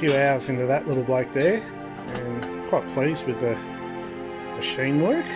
few hours into that little bloke there, and quite pleased with the machine work.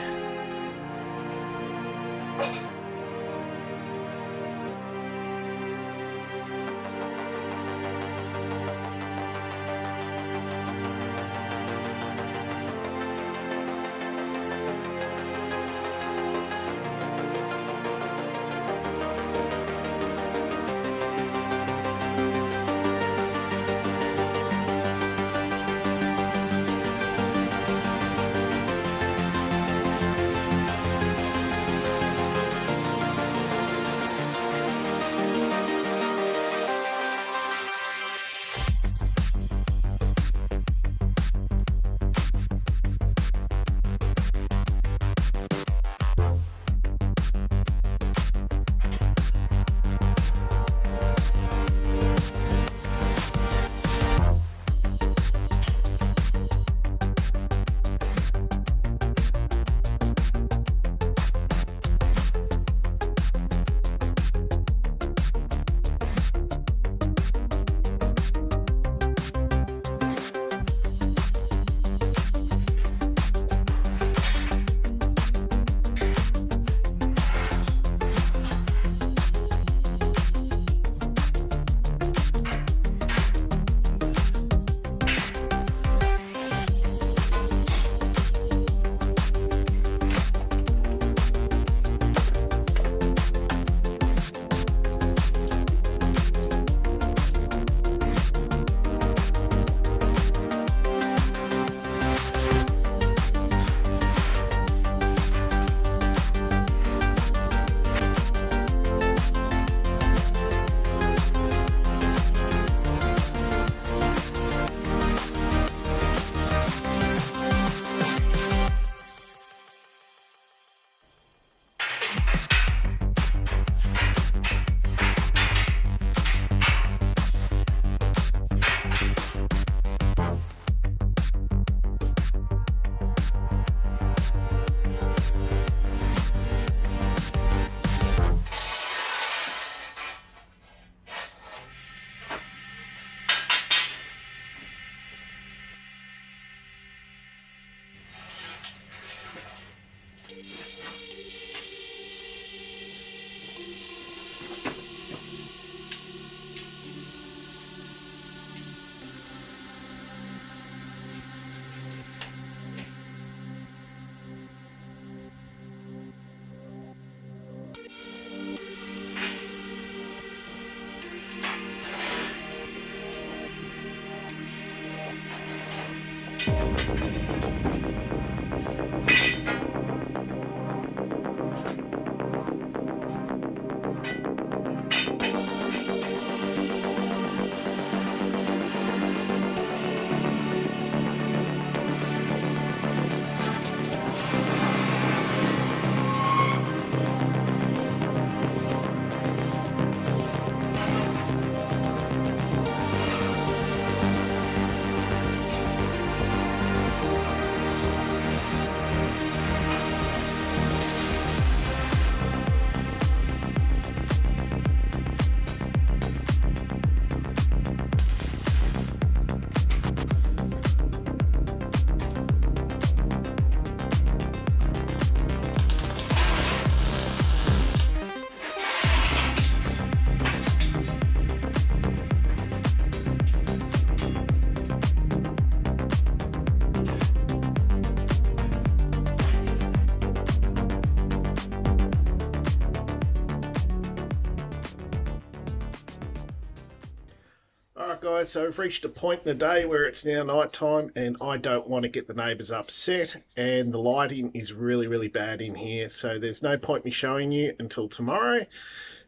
Alright guys, so we've reached a point in the day where it's now night time and I don't want to get the neighbours upset, and the lighting is really bad in here, so there's no point me showing you until tomorrow.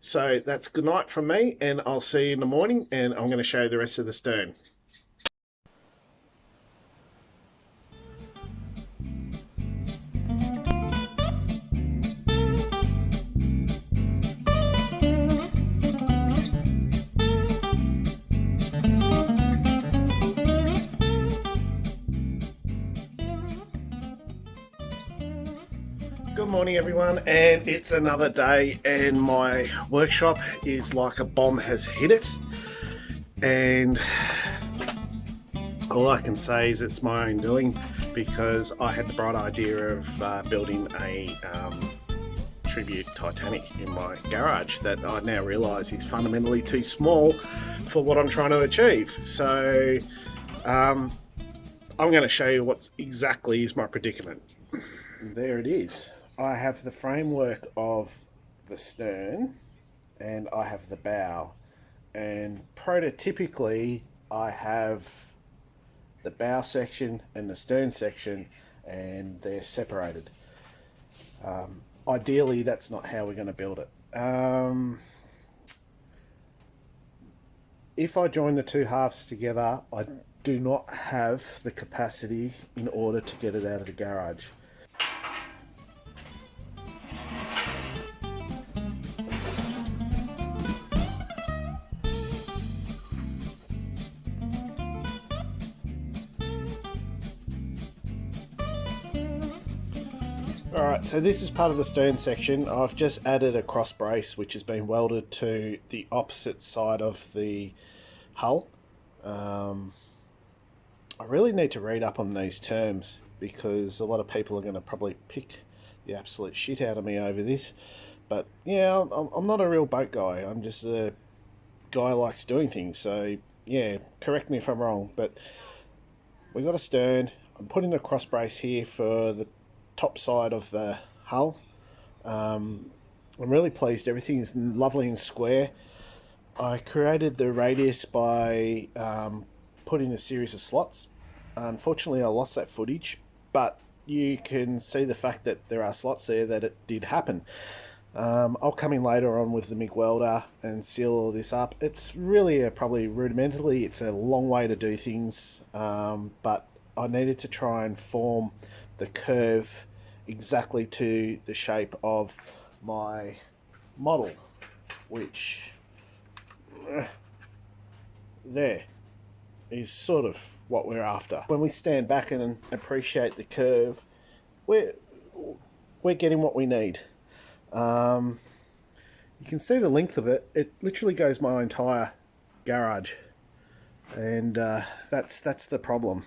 So that's good night from me, and I'll see you in the morning, and I'm going to show you the rest of the stern. Good morning everyone, and it's another day and my workshop is like a bomb has hit it, and all I can say is it's my own doing, because I had the bright idea of building a tribute Titanic in my garage that I now realise is fundamentally too small for what I'm trying to achieve. So I'm going to show you what exactly is my predicament. There it is. I have the framework of the stern and I have the bow, and prototypically I have the bow section and the stern section, and they're separated. Ideally that's not how we're going to build it. If I join the two halves together, I do not have the capacity in order to get it out of the garage. Alright, so this is part of the stern section. I've just added a cross brace which has been welded to the opposite side of the hull. I really need to read up on these terms, because a lot of people are going to probably pick the absolute shit out of me over this. But yeah, I'm not a real boat guy. I'm just a guy who likes doing things. So yeah, correct me if I'm wrong. But we got a stern. I'm putting a cross brace here for the top side of the hull. I'm really pleased. Everything is lovely and square. I created the radius by putting a series of slots. Unfortunately I lost that footage, but you can see the fact that there are slots there, that it did happen. I'll come in later on with the MIG welder and seal all this up. It's really probably rudimentarily, it's a long way to do things, but I needed to try and form the curve exactly to the shape of my model, which there is sort of what we're after. When we stand back and appreciate the curve, we're getting what we need. You can see the length of it. It literally goes my entire garage, and that's the problem.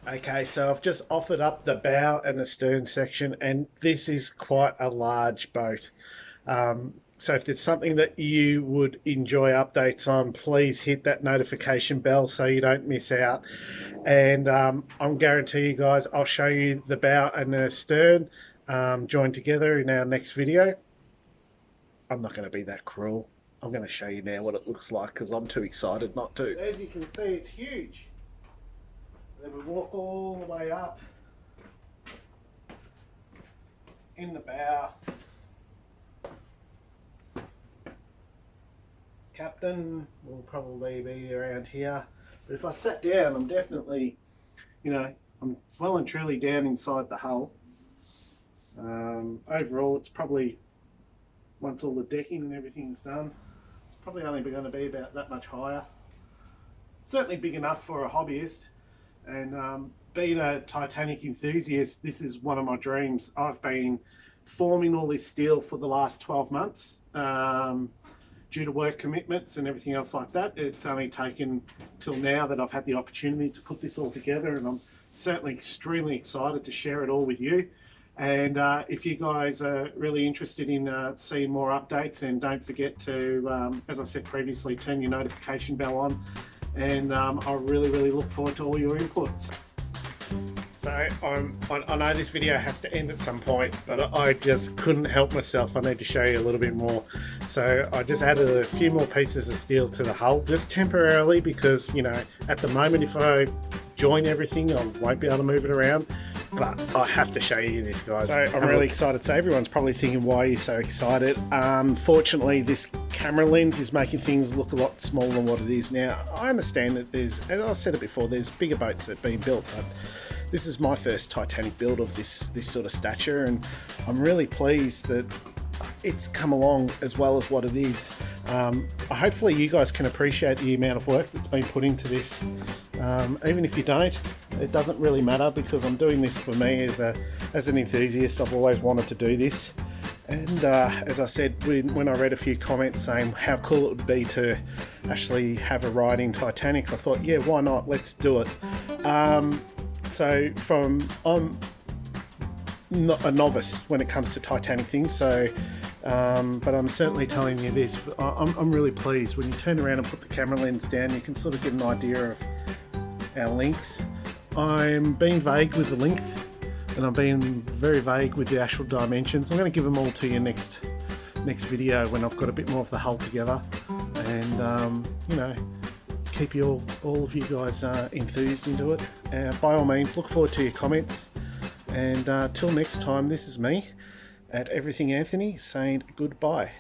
Okay, so I've just offered up the bow and the stern section, and this is quite a large boat. So if there's something that you would enjoy updates on, please hit that notification bell so you don't miss out. And I'm guarantee you guys, I'll show you the bow and the stern joined together in our next video. I'm not going to be that cruel. I'm going to show you now what it looks like, because I'm too excited not to. As you can see, it's huge. Then we walk all the way up in the bow. Captain will probably be around here, but if I sat down, I'm definitely, you know, I'm well and truly down inside the hull. Overall, it's probably, once all the decking and everything's done, it's probably only going to be about that much higher. Certainly big enough for a hobbyist. And being a Titanic enthusiast, this is one of my dreams. I've been forming all this steel for the last 12 months due to work commitments and everything else like that. It's only taken till now that I've had the opportunity to put this all together, and I'm certainly extremely excited to share it all with you. And if you guys are really interested in seeing more updates, then don't forget to, as I said previously, turn your notification bell on. And I really look forward to all your inputs. So I know this video has to end at some point, but I just couldn't help myself. I need to show you a little bit more. So I just added a few more pieces of steel to the hull, just temporarily, because, you know, at the moment if I join everything I won't be able to move it around. But I have to show you this, guys. So I'm really excited. So everyone's probably thinking, why are you so excited? Fortunately, this camera lens is making things look a lot smaller than what it is now. I understand that there's, as I said it before, there's bigger boats that have been built, but this is my first Titanic build of this sort of stature, and I'm really pleased that it's come along as well as what it is. Hopefully you guys can appreciate the amount of work that's been put into this. Even if you don't, it doesn't really matter because I'm doing this for me as an enthusiast. I've always wanted to do this, and as I said, when I read a few comments saying how cool it would be to actually have a ride in Titanic, I thought, yeah, why not? Let's do it. So I'm not a novice when it comes to Titanic things, so but I'm certainly telling you this, I'm really pleased. When you turn around and put the camera lens down, you can sort of get an idea of our length. I'm being vague with the length, and I'm being very vague with the actual dimensions. I'm going to give them all to you next video when I've got a bit more of the hull together, and you know, keep you all of you guys enthused into it. By all means, look forward to your comments, and till next time, this is me at Everything Anthony saying goodbye.